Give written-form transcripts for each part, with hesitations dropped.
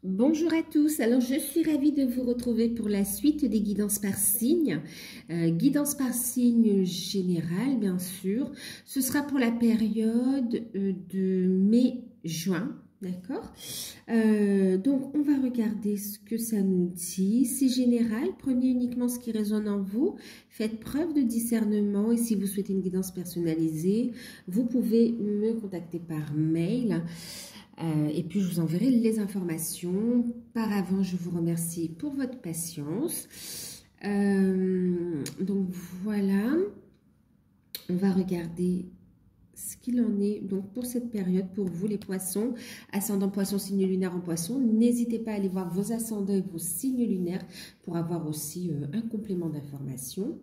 Bonjour à tous, alors je suis ravie de vous retrouver pour la suite des guidances par signe. Guidance par signe générale bien sûr, ce sera pour la période de mai-juin, d'accord. Donc on va regarder ce que ça nous dit, c'est général, prenez uniquement ce qui résonne en vous, faites preuve de discernement et si vous souhaitez une guidance personnalisée, vous pouvez me contacter par mail. Et puis, je vous enverrai les informations. Par avant, je vous remercie pour votre patience. Donc, voilà. On va regarder ce qu'il en est donc pour cette période, pour vous les poissons, ascendant poisson, signe lunaire en poisson. N'hésitez pas à aller voir vos ascendants et vos signes lunaires pour avoir aussi un complément d'information.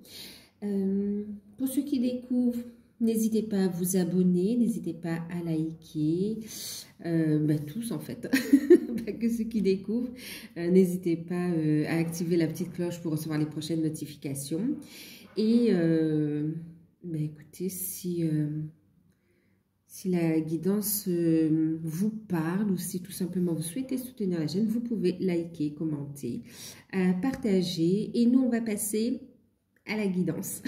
Pour ceux qui découvrent, n'hésitez pas à vous abonner, n'hésitez pas à liker, tous en fait, pas que ceux qui découvrent. N'hésitez pas à activer la petite cloche pour recevoir les prochaines notifications. Et écoutez, si la guidance vous parle ou si tout simplement vous souhaitez soutenir la chaîne, vous pouvez liker, commenter, partager. Et nous, on va passer à la guidance.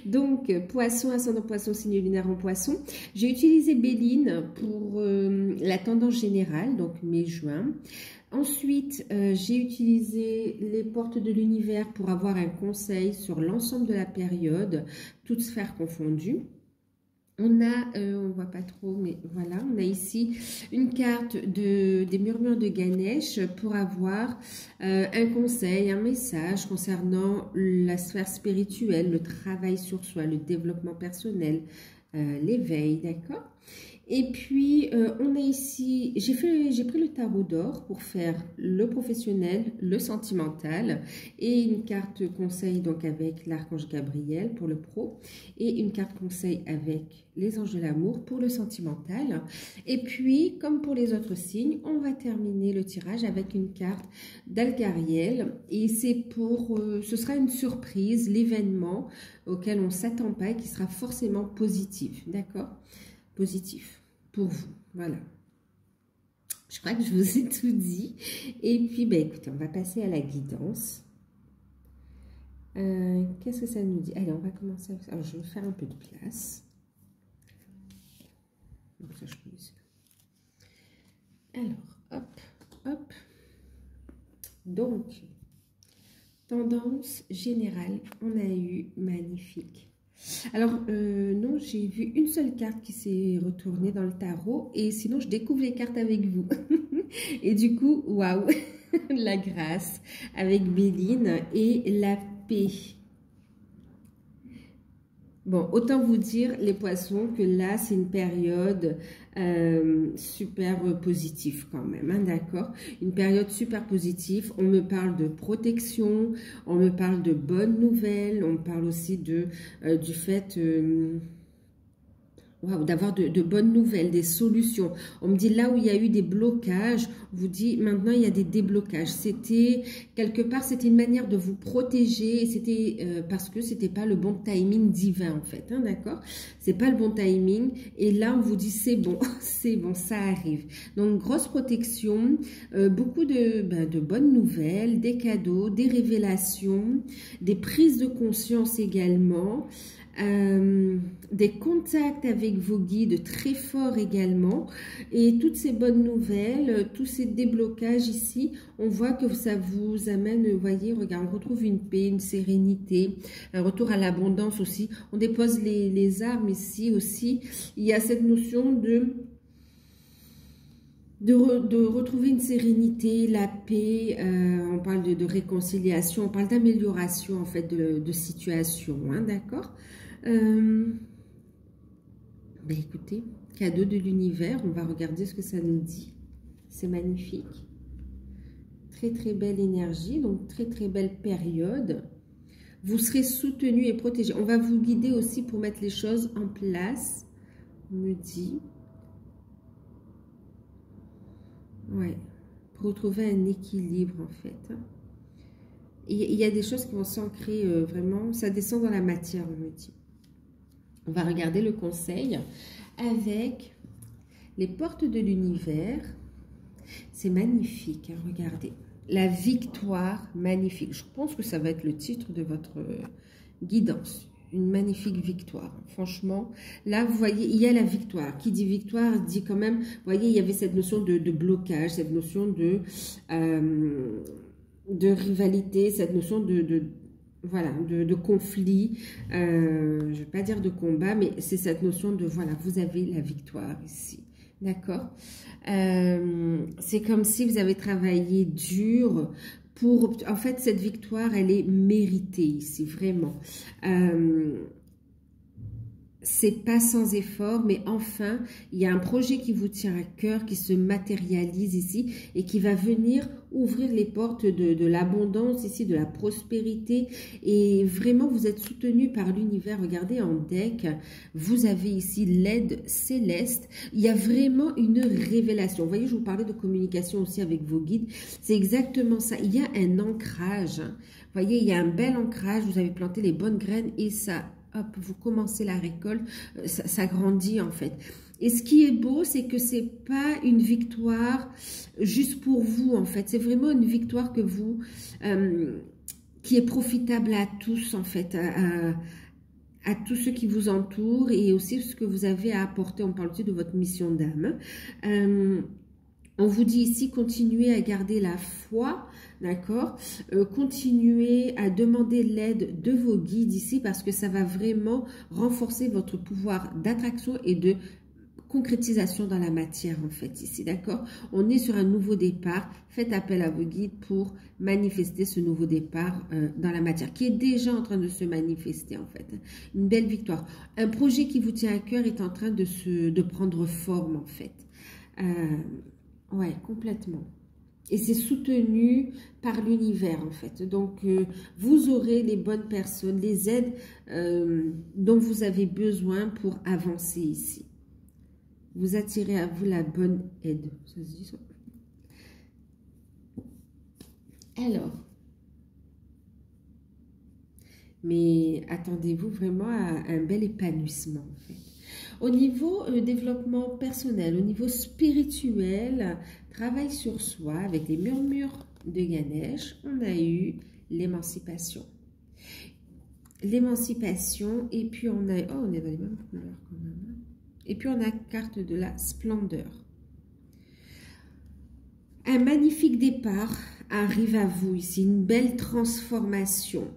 Donc, poisson, ascendant poisson, signe lunaire en poisson. J'ai utilisé Béline pour la tendance générale, donc mai-juin. Ensuite, j'ai utilisé les portes de l'univers pour avoir un conseil sur l'ensemble de la période, toutes sphères confondues. On a, on ne voit pas trop, mais voilà, on a ici une carte des murmures de Ganesh pour avoir un conseil, un message concernant la sphère spirituelle, le travail sur soi, le développement personnel, l'éveil, d'accord? Et puis, on a ici, j'ai pris le tarot d'or pour faire le professionnel, le sentimental et une carte conseil donc avec l'archange Gabriel pour le pro et une carte conseil avec les anges de l'amour pour le sentimental. Et puis, comme pour les autres signes, on va terminer le tirage avec une carte d'Algariel et c'est pour, ce sera une surprise, l'événement auquel on ne s'attend pas et qui sera forcément positif, d'accord? Positif pour vous, voilà. Je crois que je vous ai tout dit. Et puis, écoutez, on va passer à la guidance. Qu'est-ce que ça nous dit? Allez, on va commencer. Alors, je vais faire un peu de place. Donc, ça, je peux use. Alors, hop, hop. Donc, tendance générale, on a eu magnifique. Alors, non, j'ai vu une seule carte qui s'est retournée dans le tarot et sinon, je découvre les cartes avec vous. Et du coup, waouh, la grâce avec Béline et la paix. Bon, autant vous dire, les poissons, que là, c'est une période super positive quand même, hein, d'accord? Une période super positive. On me parle de protection, on me parle de bonnes nouvelles, on me parle aussi du fait... d'avoir de bonnes nouvelles, des solutions. On me dit là où il y a eu des blocages, on vous dit maintenant il y a des déblocages. C'était, quelque part, c'était une manière de vous protéger, c'était parce que c'était pas le bon timing divin en fait, hein, d'accord? C'est pas le bon timing et là on vous dit c'est bon, c'est bon, ça arrive. Donc grosse protection, beaucoup de bonnes nouvelles, des cadeaux, des révélations, des prises de conscience également. Des contacts avec vos guides très forts également et toutes ces bonnes nouvelles, tous ces déblocages ici, on voit que ça vous amène, vous voyez, regarde, on retrouve une paix, une sérénité, un retour à l'abondance aussi. On dépose les armes ici aussi. Il y a cette notion de retrouver une sérénité, la paix, on parle de réconciliation, on parle d'amélioration en fait de situation, hein, d'accord? Écoutez, cadeau de l'univers, on va regarder ce que ça nous dit. C'est magnifique. Très très belle énergie, donc très très belle période. Vous serez soutenu et protégé. On va vous guider aussi pour mettre les choses en place, on me dit. Ouais, pour retrouver un équilibre en fait. Il y a des choses qui vont s'ancrer vraiment, ça descend dans la matière, on me dit. On va regarder le conseil avec les portes de l'univers. C'est magnifique, hein, regardez. La victoire magnifique. Je pense que ça va être le titre de votre guidance. Une magnifique victoire. Franchement, là, vous voyez, il y a la victoire. Qui dit victoire dit quand même, vous voyez, il y avait cette notion de blocage, cette notion de rivalité, cette notion voilà, de conflit. Je ne vais pas dire de combat, mais c'est cette notion de, voilà, vous avez la victoire ici. D'accord? C'est comme si vous avez travaillé dur pour... En fait, cette victoire, elle est méritée ici, vraiment. C'est pas sans effort, mais enfin, il y a un projet qui vous tient à cœur, qui se matérialise ici et qui va venir ouvrir les portes de l'abondance ici, de la prospérité. Et vraiment, vous êtes soutenu par l'univers. Regardez en deck, vous avez ici l'aide céleste. Il y a vraiment une révélation. Vous voyez, je vous parlais de communication aussi avec vos guides. C'est exactement ça. Il y a un ancrage. Vous voyez, il y a un bel ancrage. Vous avez planté les bonnes graines et ça... Hop, vous commencez la récolte, ça grandit en fait. Et ce qui est beau, c'est que c'est pas une victoire juste pour vous en fait. C'est vraiment une victoire que vous, qui est profitable à tous en fait, à tous ceux qui vous entourent et aussi ce que vous avez à apporter. On parle aussi de votre mission d'âme. On vous dit ici, continuez à garder la foi, d'accord? Continuez à demander l'aide de vos guides ici parce que ça va vraiment renforcer votre pouvoir d'attraction et de concrétisation dans la matière en fait ici, d'accord? On est sur un nouveau départ. Faites appel à vos guides pour manifester ce nouveau départ dans la matière qui est déjà en train de se manifester en fait. Une belle victoire. Un projet qui vous tient à cœur est en train de prendre forme en fait. Ouais, complètement. Et c'est soutenu par l'univers, en fait. Donc, vous aurez les bonnes personnes, les aides dont vous avez besoin pour avancer ici. Vous attirez à vous la bonne aide. Ça se dit ça? Alors, mais attendez-vous vraiment à un bel épanouissement, en fait. Au niveau développement personnel, au niveau spirituel, travail sur soi avec les murmures de Ganesh, on a eu l'émancipation. L'émancipation et puis on a... Oh, on est dans les mêmes couleurs quand même. Et puis on a carte de la splendeur. Un magnifique départ arrive à vous ici, une belle transformation.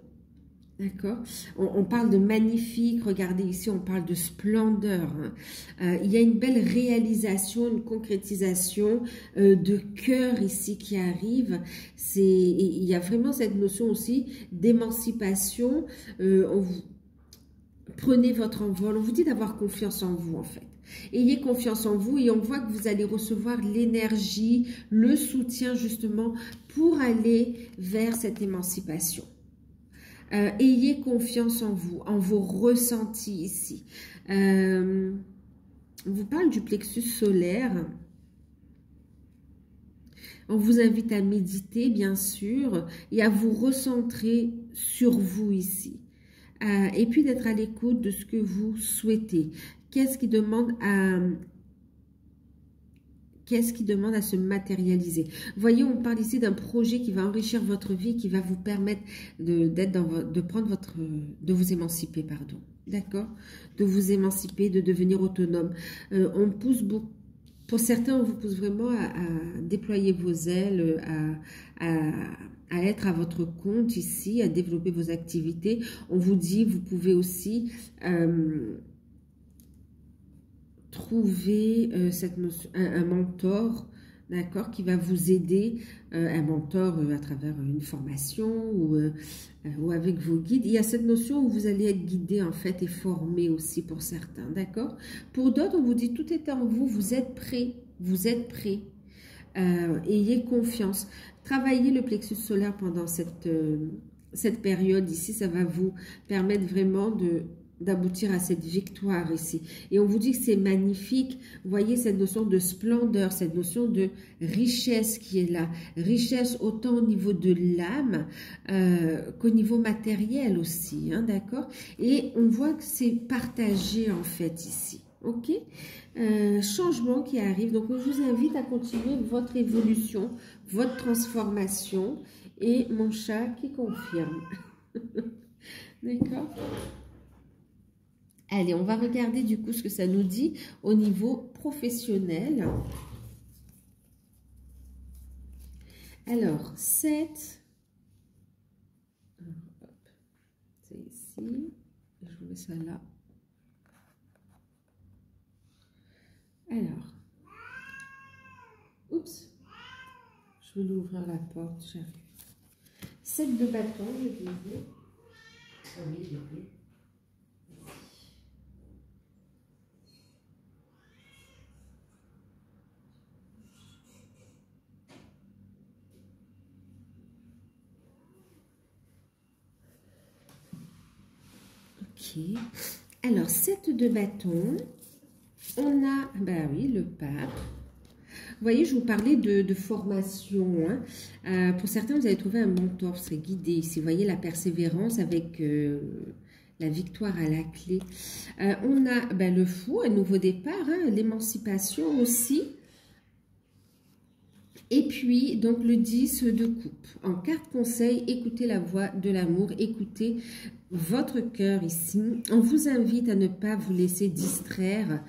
D'accord? On parle de magnifique, regardez ici, on parle de splendeur. Hein. Il y a une belle réalisation, une concrétisation de cœur ici qui arrive. Il y a vraiment cette notion aussi d'émancipation. Prenez votre envol, on vous dit d'avoir confiance en vous en fait. Ayez confiance en vous et on voit que vous allez recevoir l'énergie, le soutien justement pour aller vers cette émancipation. Ayez confiance en vous, en vos ressentis ici. On vous parle du plexus solaire. On vous invite à méditer, bien sûr, et à vous recentrer sur vous ici. Et puis d'être à l'écoute de ce que vous souhaitez. Qu'est-ce qui demande à se matérialiser? Vous voyez, on parle ici d'un projet qui va enrichir votre vie, qui va vous permettre de vous émanciper, pardon. D'accord? De vous émanciper, de devenir autonome. On pousse beaucoup. Pour certains, on vous pousse vraiment à déployer vos ailes, à être à votre compte ici, à développer vos activités. On vous dit, vous pouvez aussi trouver un mentor, d'accord, qui va vous aider, un mentor à travers une formation ou avec vos guides. Il y a cette notion où vous allez être guidé en fait et formé aussi pour certains, d'accord. Pour d'autres, on vous dit tout est en vous, vous êtes prêts, vous êtes prêts. Ayez confiance. Travaillez le plexus solaire pendant cette période ici, ça va vous permettre vraiment d'aboutir à cette victoire ici. Et on vous dit que c'est magnifique. Vous voyez cette notion de splendeur, cette notion de richesse qui est là. Richesse autant au niveau de l'âme qu'au niveau matériel aussi, hein, d'accord? Et on voit que c'est partagé en fait ici. ok? Changement qui arrive. Donc, je vous invite à continuer votre évolution, votre transformation. Et mon chat qui confirme. D'accord? Allez, on va regarder du coup ce que ça nous dit au niveau professionnel. Alors, 7. C'est ici. Je vous mets ça là. Alors. Oups. Je vais ouvrir la porte, j'arrive. 7 de bâton, je disais. Ah oui, oui. Ok. Alors, 7 de bâton. On a, ben oui, le pape. Vous voyez, je vous parlais de formation. Hein. Pour certains, vous allez trouver un mentor, c'est guidé ici. Vous voyez la persévérance avec la victoire à la clé. On a ben, le fou, un nouveau départ, hein, l'émancipation aussi. Et puis, donc, le 10 de coupe. En carte conseil, écoutez la voix de l'amour, écoutez votre cœur ici. On vous invite à ne pas vous laisser distraire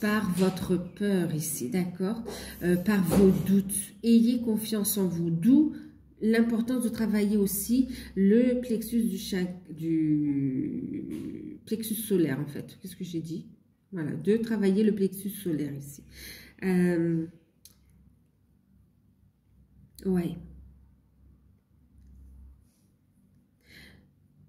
par votre peur ici, d'accord? Par vos doutes. Ayez confiance en vous, d'où l'importance de travailler aussi le plexus du plexus solaire, en fait. Qu'est-ce que j'ai dit? Voilà, de travailler le plexus solaire ici. Ouais.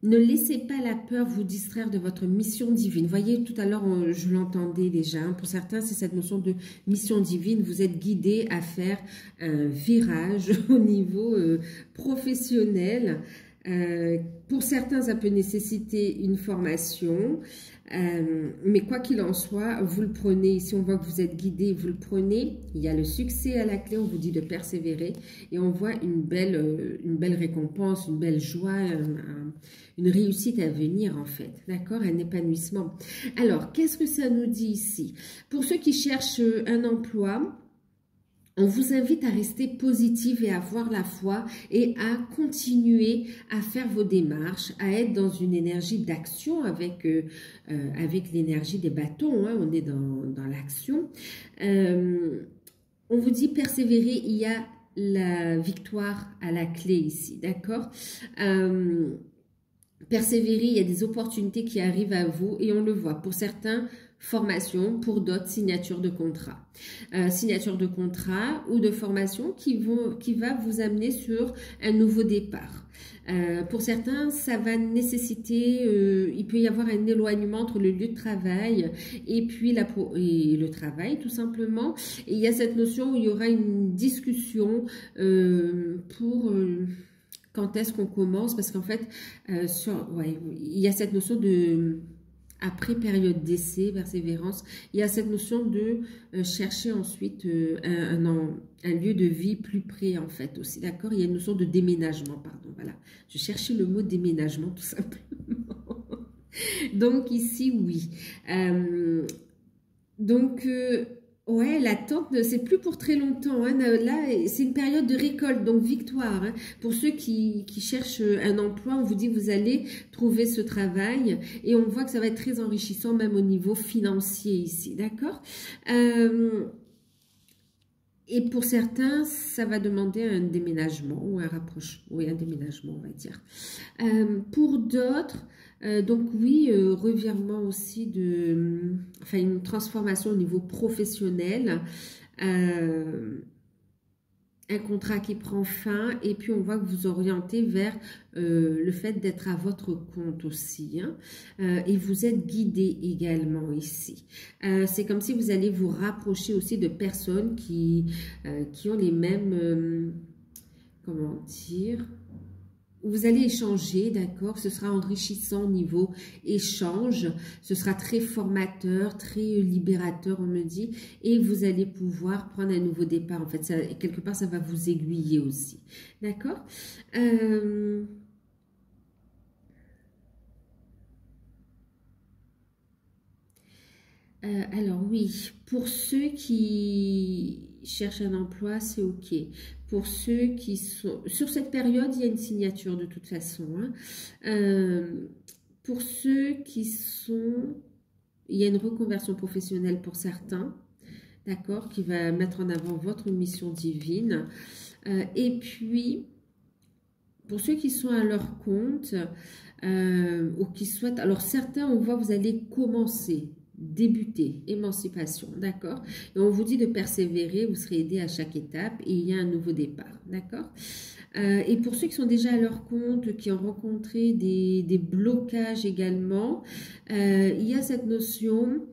Ne laissez pas la peur vous distraire de votre mission divine. Vous voyez, tout à l'heure, je l'entendais déjà. Hein, pour certains, c'est cette notion de mission divine. Vous êtes guidé à faire un virage au niveau professionnel. Pour certains, ça peut nécessiter une formation. Mais quoi qu'il en soit, vous le prenez. Ici, on voit que vous êtes guidé, vous le prenez. Il y a le succès à la clé, on vous dit de persévérer. Et on voit une belle récompense, une belle joie, une réussite à venir en fait. D'accord? Un épanouissement. Alors, qu'est-ce que ça nous dit ici? Pour ceux qui cherchent un emploi, on vous invite à rester positif et à avoir la foi et à continuer à faire vos démarches, à être dans une énergie d'action avec l'énergie des bâtons. Hein, on est dans l'action. On vous dit persévérer, il y a la victoire à la clé ici, d'accord? Persévérer, il y a des opportunités qui arrivent à vous et on le voit. Pour certains, formation, pour d'autres, signature de contrat. Signature de contrat ou de formation qui va vous amener sur un nouveau départ. Pour certains, ça va nécessiter, il peut y avoir un éloignement entre le lieu de travail et puis le travail tout simplement. Et il y a cette notion où il y aura une discussion pour... quand est-ce qu'on commence? Parce qu'en fait, il y a cette notion de, après période d'essai, persévérance, il y a cette notion de chercher ensuite un lieu de vie plus près, en fait, aussi, d'accord? Il y a une notion de déménagement, pardon, voilà. Je cherchais le mot déménagement, tout simplement. Donc, ici, oui. Ouais, l'attente, c'est plus pour très longtemps. Hein. Là, c'est une période de récolte, donc victoire. Hein. Pour ceux qui cherchent un emploi, on vous dit que vous allez trouver ce travail et on voit que ça va être très enrichissant, même au niveau financier ici, d'accord? Et pour certains, ça va demander un déménagement ou un rapprochement, oui, un déménagement, on va dire. Pour d'autres, donc oui, revirement aussi enfin une transformation au niveau professionnel, un contrat qui prend fin et puis on voit que vous orientez vers le fait d'être à votre compte aussi. Hein, et vous êtes guidé également ici. C'est comme si vous allez vous rapprocher aussi de personnes qui ont les mêmes... comment dire, vous allez échanger, d'accord? Ce sera enrichissant au niveau échange. Ce sera très formateur, très libérateur, on me dit. Et vous allez pouvoir prendre un nouveau départ. En fait, ça, quelque part, ça va vous aiguiller aussi. D'accord? Alors oui, pour ceux qui cherchent un emploi, c'est OK. Pour ceux qui sont... Sur cette période, il y a une signature de toute façon, hein. Pour ceux qui sont... Il y a une reconversion professionnelle pour certains, d'accord, qui va mettre en avant votre mission divine. Et puis, pour ceux qui sont à leur compte ou qui souhaitent... Alors certains, on voit, vous allez commencer, débuter, émancipation, d'accord? Et on vous dit de persévérer, vous serez aidé à chaque étape et il y a un nouveau départ, d'accord? Et pour ceux qui sont déjà à leur compte, qui ont rencontré des blocages également, il y a cette notion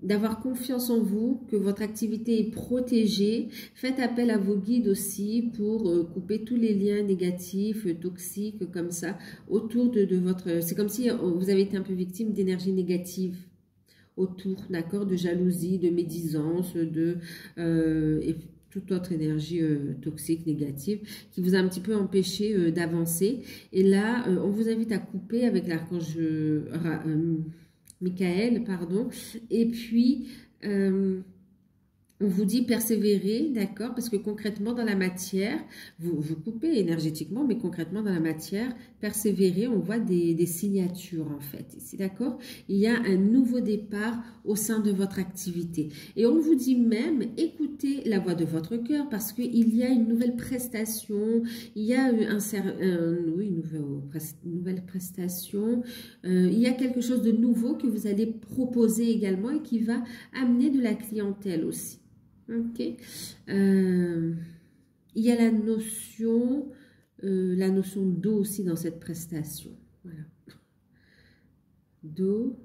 d'avoir confiance en vous, que votre activité est protégée. Faites appel à vos guides aussi pour couper tous les liens négatifs, toxiques, comme ça, autour de votre... C'est comme si vous avez été un peu victime d'énergie négative autour, d'accord, de jalousie, de médisance, et toute autre énergie toxique, négative, qui vous a un petit peu empêché d'avancer. Et là, on vous invite à couper avec l'archange Michael, pardon, et puis on vous dit persévérer, d'accord, parce que concrètement dans la matière, vous coupez énergétiquement, mais concrètement dans la matière, persévérer, on voit des signatures en fait, ici, d'accord. Il y a un nouveau départ au sein de votre activité. Et on vous dit même, écoutez la voix de votre cœur, parce qu'il y a une nouvelle prestation, il y a oui, une nouvelle prestation, il y a quelque chose de nouveau que vous allez proposer également et qui va amener de la clientèle aussi. Ok. Il y a la notion d'eau aussi dans cette prestation. Voilà. D'eau.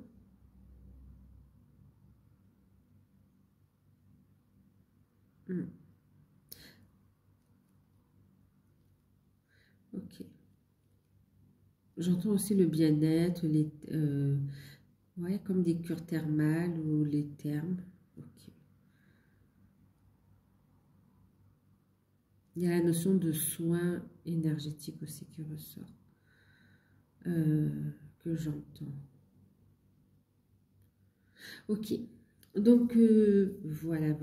Ok. J'entends aussi le bien-être, ouais, comme des cures thermales ou les thermes. Ok. Il y a la notion de soin énergétique aussi qui ressort, que j'entends. Ok, donc voilà.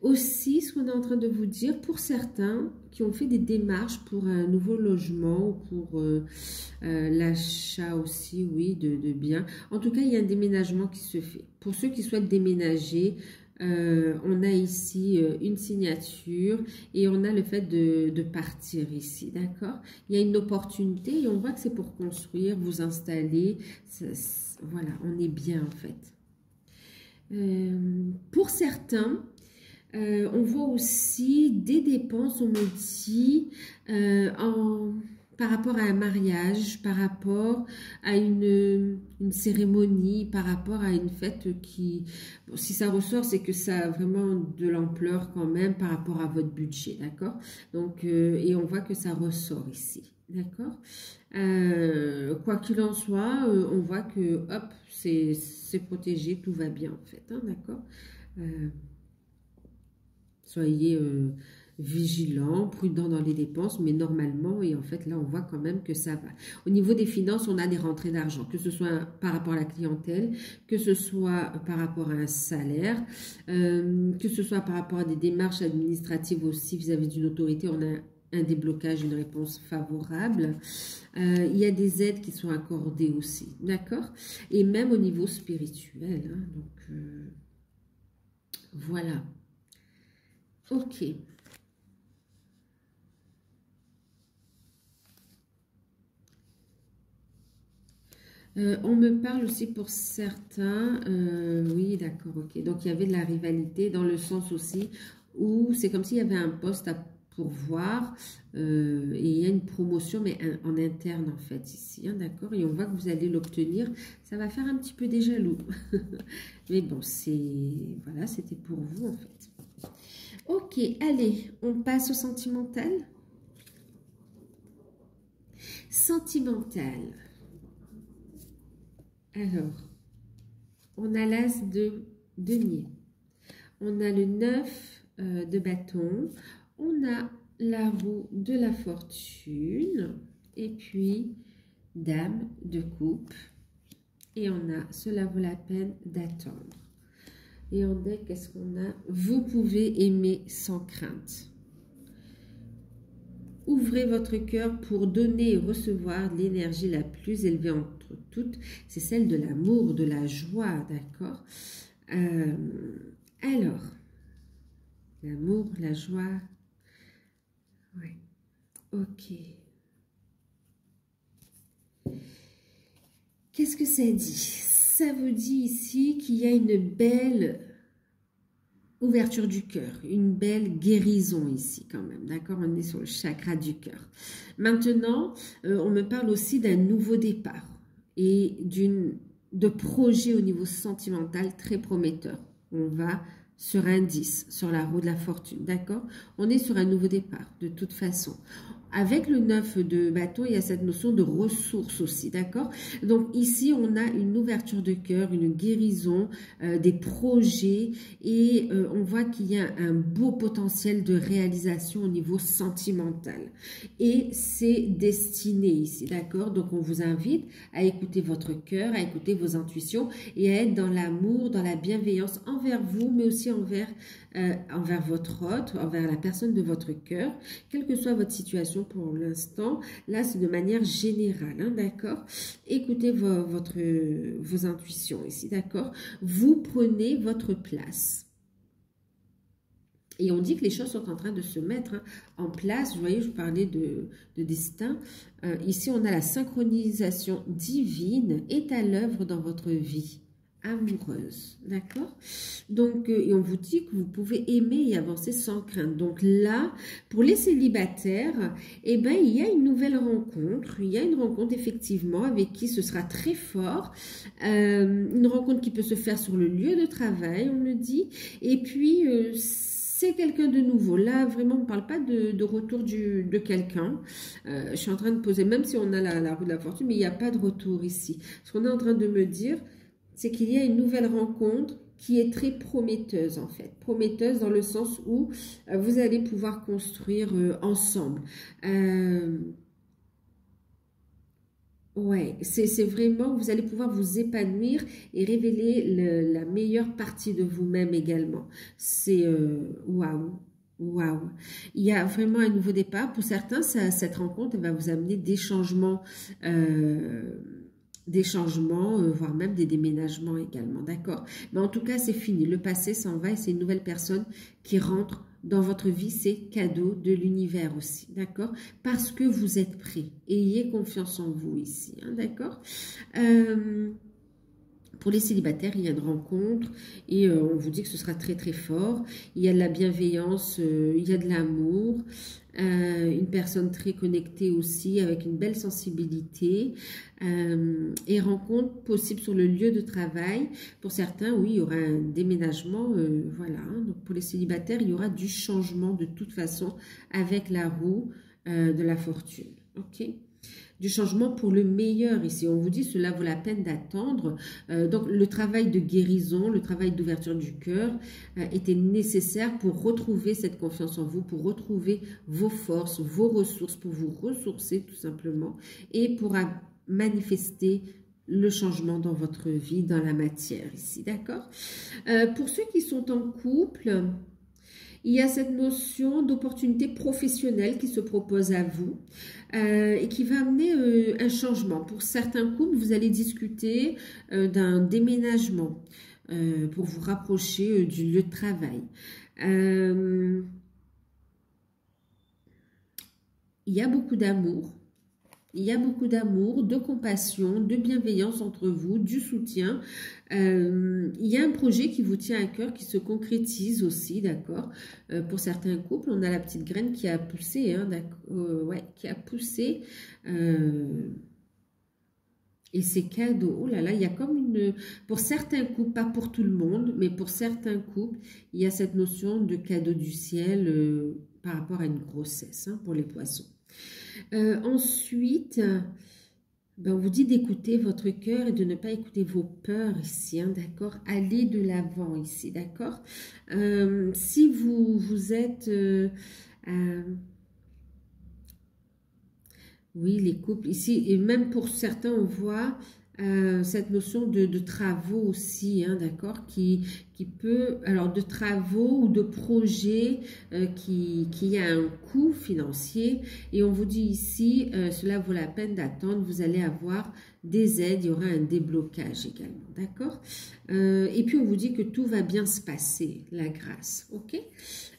Aussi, ce qu'on est en train de vous dire, pour certains qui ont fait des démarches pour un nouveau logement ou pour l'achat aussi, oui, de biens. En tout cas, il y a un déménagement qui se fait. Pour ceux qui souhaitent déménager, on a ici une signature et on a le fait de partir ici, d'accord? Il y a une opportunité et on voit que c'est pour construire, vous installer. Voilà, on est bien en fait. Pour certains, on voit aussi des dépenses, on me dit, par rapport à un mariage, par rapport à une cérémonie, par rapport à une fête qui, bon, si ça ressort, c'est que ça a vraiment de l'ampleur quand même par rapport à votre budget, d'accord? Donc, et on voit que ça ressort ici, d'accord? Quoi qu'il en soit, on voit que, hop, c'est protégé, tout va bien en fait, hein, d'accord? Soyez vigilants, prudents dans les dépenses, mais normalement, et en fait là on voit quand même que ça va. Au niveau des finances, on a des rentrées d'argent, que ce soit par rapport à la clientèle, que ce soit par rapport à un salaire, que ce soit par rapport à des démarches administratives aussi vis-à-vis d'une autorité, on a un déblocage, une réponse favorable. Il y a des aides qui sont accordées aussi, d'accord? Et même au niveau spirituel, hein, donc voilà. Ok. On me parle aussi pour certains, oui d'accord, ok. Donc il y avait de la rivalité dans le sens aussi où c'est comme s'il y avait un poste à pourvoir et il y a une promotion mais en interne en fait ici, hein, d'accord. Et on voit que vous allez l'obtenir, ça va faire un petit peu des jaloux. Mais bon, voilà, c'était pour vous en fait. Ok, allez, on passe au sentimental. Sentimental. Alors, on a l'as de denier. On a le 9 de bâton. On a la roue de la fortune. Et puis, dame de coupe. Et on a, cela vaut la peine d'attendre. Et en deck, qu'est-ce qu'on a? Vous pouvez aimer sans crainte. Ouvrez votre cœur pour donner et recevoir l'énergie la plus élevée entre toutes. C'est celle de l'amour, de la joie, d'accord? Alors, l'amour, la joie. Ouais. Ok. Qu'est-ce que ça dit? Ça vous dit ici qu'il y a une belle ouverture du cœur, une belle guérison ici quand même, d'accord? On est sur le chakra du cœur. Maintenant, on me parle aussi d'un nouveau départ et de projet au niveau sentimental très prometteur. On va sur un 10, sur la roue de la fortune, d'accord? On est sur un nouveau départ, de toute façon. Avec le 9 de bâton, il y a cette notion de ressources aussi, d'accord? Donc ici, on a une ouverture de cœur, une guérison, des projets et on voit qu'il y a un beau potentiel de réalisation au niveau sentimental. Et c'est destiné ici, d'accord? Donc on vous invite à écouter votre cœur, à écouter vos intuitions et à être dans l'amour, dans la bienveillance envers vous, mais aussi envers votre hôte, envers la personne de votre cœur, quelle que soit votre situation pour l'instant. Là, c'est de manière générale, hein, d'accord? Écoutez vos intuitions ici, d'accord? Vous prenez votre place. Et on dit que les choses sont en train de se mettre en place. Vous voyez, je vous parlais de destin. Ici, on a la synchronisation divine est à l'œuvre dans votre vie amoureuse, d'accord? Donc, et on vous dit que vous pouvez aimer et avancer sans crainte. Donc là, pour les célibataires, eh ben, il y a une nouvelle rencontre. Il y a une rencontre effectivement avec qui ce sera très fort. Une rencontre qui peut se faire sur le lieu de travail, on me dit. Et puis, c'est quelqu'un de nouveau. Là, vraiment, on ne parle pas de retour de quelqu'un. Je suis en train de poser, même si on a la roue de la fortune, mais il n'y a pas de retour ici. Ce qu'on est en train de me dire, c'est qu'il y a une nouvelle rencontre qui est très prometteuse en fait. Prometteuse dans le sens où vous allez pouvoir construire ensemble. Ouais, c'est vraiment, vous allez pouvoir vous épanouir et révéler la meilleure partie de vous-même également. C'est waouh. Waouh, il y a vraiment un nouveau départ. Pour certains, cette rencontre elle va vous amener des changements, voire même des déménagements également, d'accord? Mais en tout cas, c'est fini. Le passé s'en va et c'est une nouvelle personne qui rentre dans votre vie. C'est cadeau de l'univers aussi, d'accord? Parce que vous êtes prêts. Ayez confiance en vous ici, hein, d'accord? Pour les célibataires, il y a une rencontre et on vous dit que ce sera très très fort. Il y a de la bienveillance, il y a de l'amour, une personne très connectée aussi avec une belle sensibilité et rencontre possible sur le lieu de travail. Pour certains, oui, il y aura un déménagement, voilà. Hein. Donc pour les célibataires, il y aura du changement de toute façon avec la roue de la fortune. Ok? Du changement pour le meilleur ici. On vous dit cela vaut la peine d'attendre. Donc le travail de guérison, le travail d'ouverture du cœur était nécessaire pour retrouver cette confiance en vous, pour retrouver vos forces, vos ressources, pour vous ressourcer tout simplement et pour manifester le changement dans votre vie, dans la matière ici, d'accord? Pour ceux qui sont en couple, il y a cette notion d'opportunité professionnelle qui se propose à vous et qui va amener un changement. Pour certains couples, vous allez discuter d'un déménagement pour vous rapprocher du lieu de travail. Il y a beaucoup d'amour. Il y a beaucoup d'amour, de compassion, de bienveillance entre vous, du soutien. Il y a un projet qui vous tient à cœur, qui se concrétise aussi, d'accord? Pour certains couples, on a la petite graine qui a poussé, hein, ouais, qui a poussé. Et c'est cadeau. Oh là là, il y a comme une... Pour certains couples, pas pour tout le monde, mais pour certains couples, il y a cette notion de cadeau du ciel par rapport à une grossesse, hein, pour les poissons. Ensuite, ben on vous dit d'écouter votre cœur et de ne pas écouter vos peurs ici, hein, d'accord? Allez de l'avant ici, d'accord? Si vous êtes... oui, les couples ici, et même pour certains, on voit cette notion de travaux aussi, hein, d'accord, qui peut, alors de travaux ou de projets qui a un coût financier, et on vous dit ici, cela vaut la peine d'attendre, vous allez avoir des aides, il y aura un déblocage également, d'accord, et puis on vous dit que tout va bien se passer, la grâce, ok,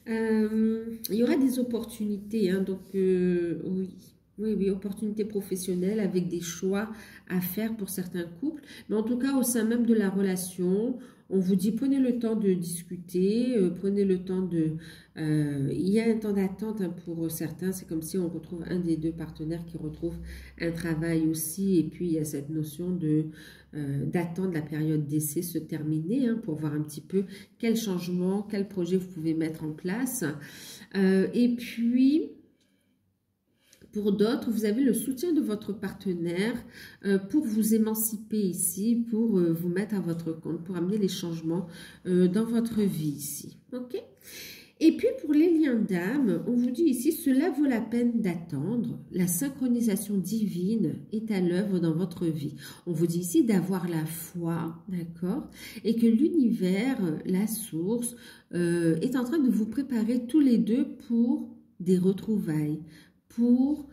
il y aura des opportunités, hein, donc oui. Oui, oui, opportunités professionnelles avec des choix à faire pour certains couples. Mais en tout cas, au sein même de la relation, on vous dit prenez le temps de discuter, prenez le temps de... il y a un temps d'attente, hein, pour certains, c'est comme si on retrouve un des deux partenaires qui retrouve un travail aussi. Et puis, il y a cette notion de d'attendre la période d'essai se terminer, hein, pour voir un petit peu quel changement, quel projet vous pouvez mettre en place. Et puis... Pour d'autres, vous avez le soutien de votre partenaire pour vous émanciper ici, pour vous mettre à votre compte, pour amener les changements dans votre vie ici. Ok? Et puis pour les liens d'âme, on vous dit ici, cela vaut la peine d'attendre. La synchronisation divine est à l'œuvre dans votre vie. On vous dit ici d'avoir la foi, d'accord? Et que l'univers, la source, est en train de vous préparer tous les deux pour des retrouvailles, pour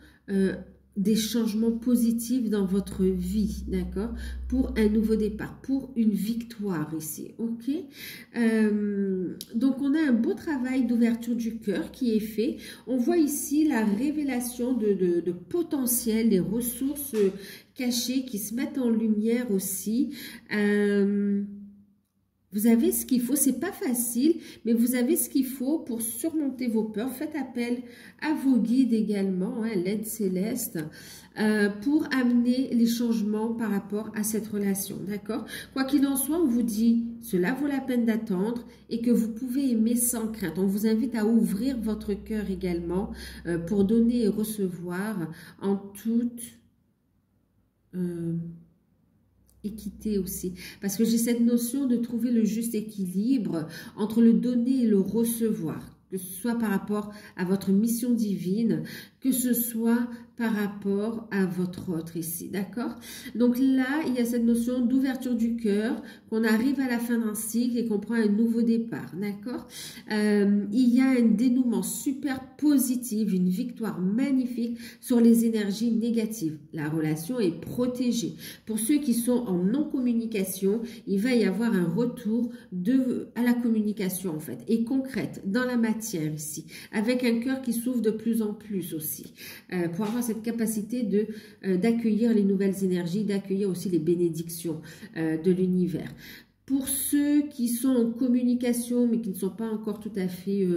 des changements positifs dans votre vie, d'accord, pour un nouveau départ, pour une victoire ici, ok. Donc on a un beau travail d'ouverture du cœur qui est fait. On voit ici la révélation de potentiel, des ressources cachées qui se mettent en lumière aussi. Vous avez ce qu'il faut, c'est pas facile, mais vous avez ce qu'il faut pour surmonter vos peurs. Faites appel à vos guides également, hein, l'aide céleste, pour amener les changements par rapport à cette relation, d'accord? Quoi qu'il en soit, on vous dit, cela vaut la peine d'attendre et que vous pouvez aimer sans crainte. On vous invite à ouvrir votre cœur également pour donner et recevoir en toute... équité aussi, parce que j'ai cette notion de trouver le juste équilibre entre le donner et le recevoir, que ce soit par rapport à votre mission divine, que ce soit par rapport à votre autre ici, d'accord? Donc là, il y a cette notion d'ouverture du cœur, qu'on arrive à la fin d'un cycle et qu'on prend un nouveau départ, d'accord? Il y a un dénouement super positif, une victoire magnifique sur les énergies négatives. La relation est protégée. Pour ceux qui sont en non-communication, il va y avoir un retour à la communication en fait, et concrète, dans la matière ici, avec un cœur qui s'ouvre de plus en plus aussi, pour avoir cette capacité d'accueillir les nouvelles énergies, d'accueillir aussi les bénédictions de l'univers. Pour ceux qui sont en communication, mais qui ne sont pas encore tout à fait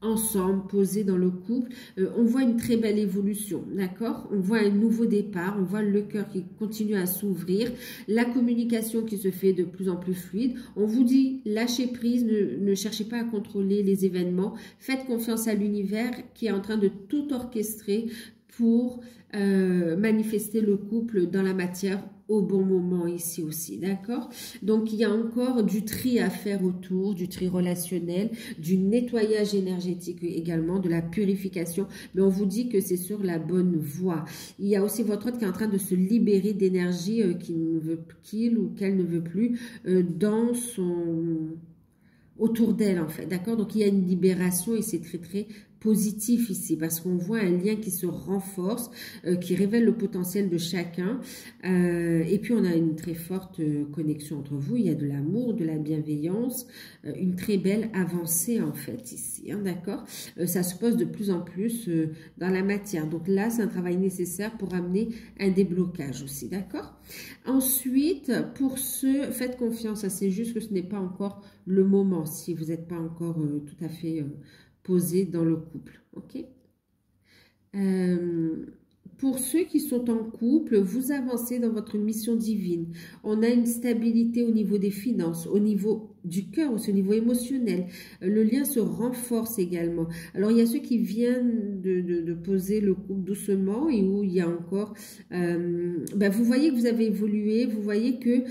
ensemble, posés dans le couple, on voit une très belle évolution, d'accord? On voit un nouveau départ, on voit le cœur qui continue à s'ouvrir, la communication qui se fait de plus en plus fluide. On vous dit, lâchez prise, ne cherchez pas à contrôler les événements, faites confiance à l'univers qui est en train de tout orchestrer pour manifester le couple dans la matière au bon moment ici aussi, d'accord? Donc, il y a encore du tri à faire autour, du tri relationnel, du nettoyage énergétique également, de la purification, mais on vous dit que c'est sur la bonne voie. Il y a aussi votre autre qui est en train de se libérer d'énergie qu'il ou qu'elle ne veut plus dans son... autour d'elle en fait, d'accord? Donc, il y a une libération et c'est très très positif ici parce qu'on voit un lien qui se renforce, qui révèle le potentiel de chacun et puis on a une très forte connexion entre vous, il y a de l'amour, de la bienveillance, une très belle avancée en fait ici, hein, d'accord, ça se pose de plus en plus dans la matière, donc là c'est un travail nécessaire pour amener un déblocage aussi, d'accord. Ensuite, pour ceux, faites confiance, c'est juste que ce n'est pas encore le moment si vous n'êtes pas encore tout à fait posé dans le couple, ok. Pour ceux qui sont en couple, vous avancez dans votre mission divine. On a une stabilité au niveau des finances, au niveau du cœur, aussi au niveau émotionnel. Le lien se renforce également. Alors, il y a ceux qui viennent de poser le couple doucement et où il y a encore... vous voyez que vous avez évolué, vous voyez que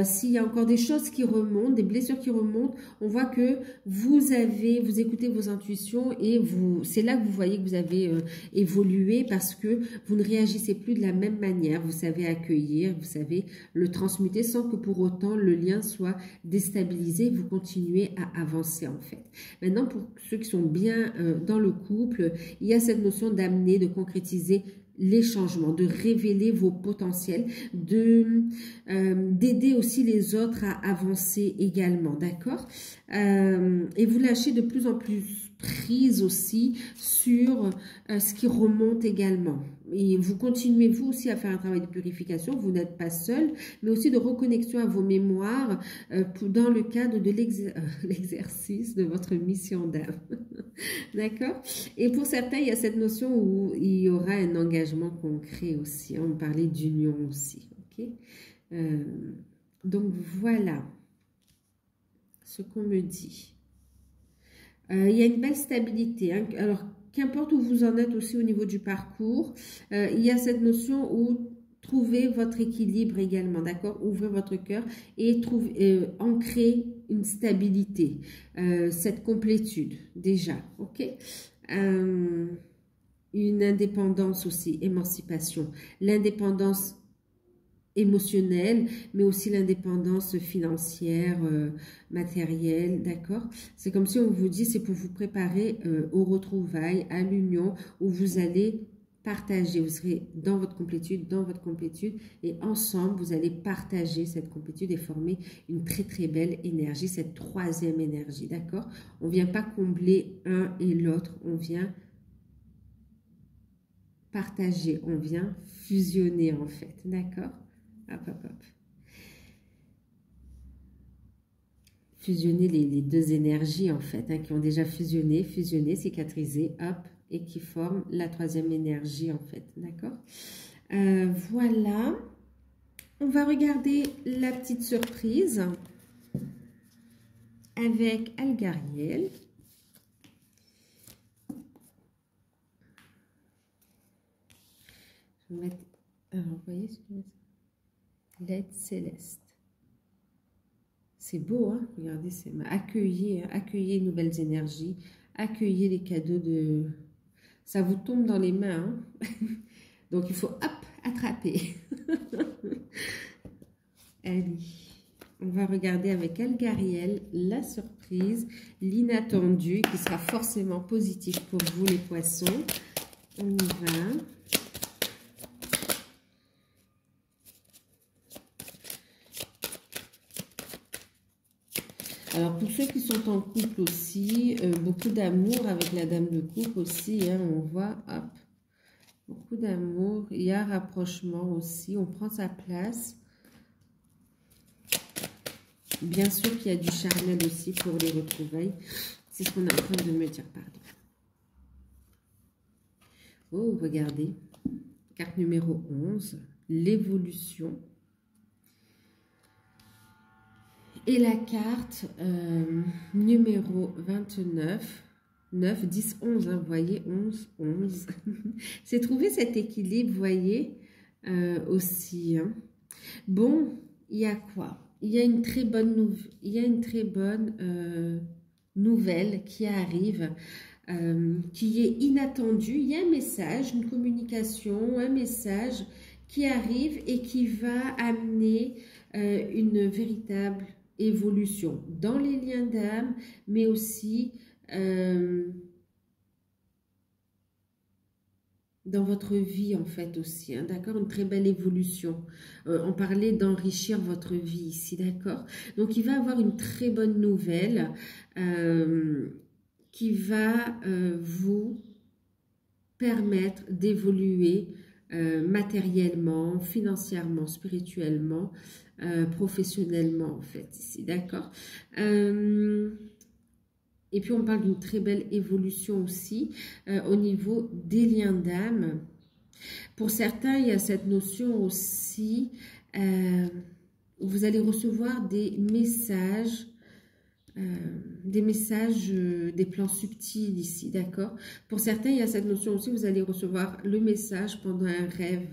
s'il y a encore des choses qui remontent, des blessures qui remontent, on voit que vous écoutez vos intuitions et c'est là que vous voyez que vous avez évolué parce que vous ne réagissez plus de la même manière. Vous savez accueillir, vous savez le transmuter sans que pour autant le lien soit déstabilisé. Vous continuez à avancer en fait. Maintenant, pour ceux qui sont bien dans le couple, il y a cette notion d'amener, de concrétiser les changements, de révéler vos potentiels, d'aider aussi les autres à avancer également, d'accord? Et vous lâchez de plus en plus prise aussi sur ce qui remonte également. Et vous continuez vous aussi à faire un travail de purification, vous n'êtes pas seul, mais aussi de reconnexion à vos mémoires dans le cadre de l'exercice de votre mission d'âme. D'accord? Et pour certains, il y a cette notion où il y aura un engagement concret aussi. On parlait d'union aussi. Ok? Donc voilà ce qu'on me dit. Il y a une belle stabilité. Hein. Alors, qu'importe où vous en êtes aussi au niveau du parcours, il y a cette notion où trouvez votre équilibre également, d'accord? Ouvrez votre cœur et ancrez une stabilité, cette complétude déjà, ok? Une indépendance aussi, émancipation. L'indépendance émotionnelle, mais aussi l'indépendance financière, matérielle, d'accord? C'est comme si on vous dit, c'est pour vous préparer aux retrouvailles, à l'union, où vous allez partager, vous serez dans votre complétude, et ensemble, vous allez partager cette complétude et former une très très belle énergie, cette troisième énergie, d'accord? On ne vient pas combler un et l'autre, on vient partager, on vient fusionner en fait, d'accord? Hop, hop, hop. Fusionner les deux énergies, en fait, hein, qui ont déjà fusionné, cicatrisé, hop, et qui forment la troisième énergie, en fait, d'accord? Voilà. On va regarder la petite surprise avec Algariel. Je vais mettre... Alors, vous voyez ce que c'est? L'aide céleste. C'est beau, hein? Regardez, c'est accueillir de nouvelles énergies, accueillir les cadeaux de... Ça vous tombe dans les mains, hein? Donc, il faut, hop, attraper. Allez, on va regarder avec Algariel la surprise, l'inattendu, qui sera forcément positif pour vous, les poissons. On y va. Alors, pour ceux qui sont en couple aussi, beaucoup d'amour avec la dame de coupe aussi, hein, on voit, hop, beaucoup d'amour, il y a rapprochement aussi, on prend sa place. Bien sûr qu'il y a du charnel aussi pour les retrouvailles, c'est ce qu'on est en train de me dire, pardon. Oh, regardez, carte numéro 11, l'évolution. Et la carte numéro 29, 9, 10, 11, hein, vous voyez, 11, 11. C'est trouver cet équilibre, vous voyez, aussi. Hein. Bon, il y a quoi? Il y a une très bonne, nouvelle qui arrive, qui est inattendue. Il y a un message, une communication, un message qui arrive et qui va amener une véritable évolution dans les liens d'âme, mais aussi dans votre vie en fait aussi, hein, d'accord? Une très belle évolution. On parlait d'enrichir votre vie ici, d'accord? Donc il va avoir une très bonne nouvelle qui va vous permettre d'évoluer matériellement, financièrement, spirituellement, professionnellement en fait ici, d'accord? Et puis on parle d'une très belle évolution aussi au niveau des liens d'âme. Pour certains, il y a cette notion aussi où vous allez recevoir des messages des messages, des plans subtils ici, d'accord? Pour certains, il y a cette notion aussi, vous allez recevoir le message pendant un rêve,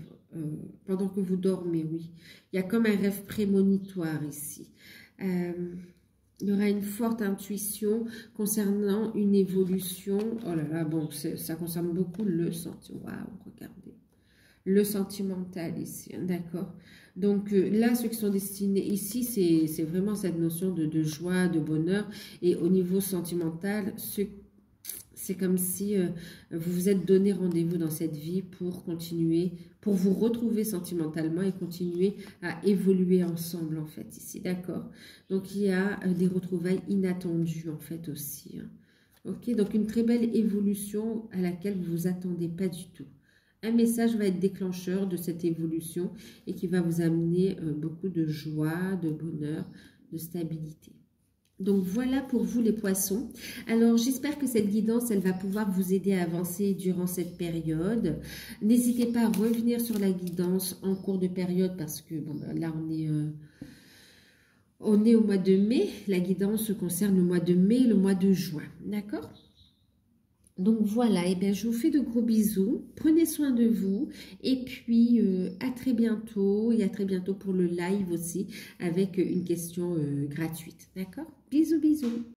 pendant que vous dormez, oui. Il y a comme un rêve prémonitoire ici. Il y aura une forte intuition concernant une évolution. Oh là là, bon, ça concerne beaucoup le sentiment. Waouh, regardez. Le sentimental ici, hein, d'accord? Donc là, ceux qui sont destinés ici, c'est vraiment cette notion de joie, de bonheur. Et au niveau sentimental, c'est comme si vous vous êtes donné rendez-vous dans cette vie pour continuer, pour vous retrouver sentimentalement et continuer à évoluer ensemble, en fait, ici, d'accord? Donc, il y a des retrouvailles inattendues, en fait, aussi. Hein. Ok, donc une très belle évolution à laquelle vous ne vous attendez pas du tout. Un message va être déclencheur de cette évolution et qui va vous amener beaucoup de joie, de bonheur, de stabilité. Donc voilà pour vous les poissons. Alors j'espère que cette guidance, elle va pouvoir vous aider à avancer durant cette période. N'hésitez pas à revenir sur la guidance en cours de période parce que bon, ben, là on est au mois de mai. La guidance concerne le mois de mai et le mois de juin. D'accord ? Donc voilà, et bien je vous fais de gros bisous, prenez soin de vous et puis à très bientôt et à très bientôt pour le live aussi avec une question gratuite, d'accord? Bisous bisous.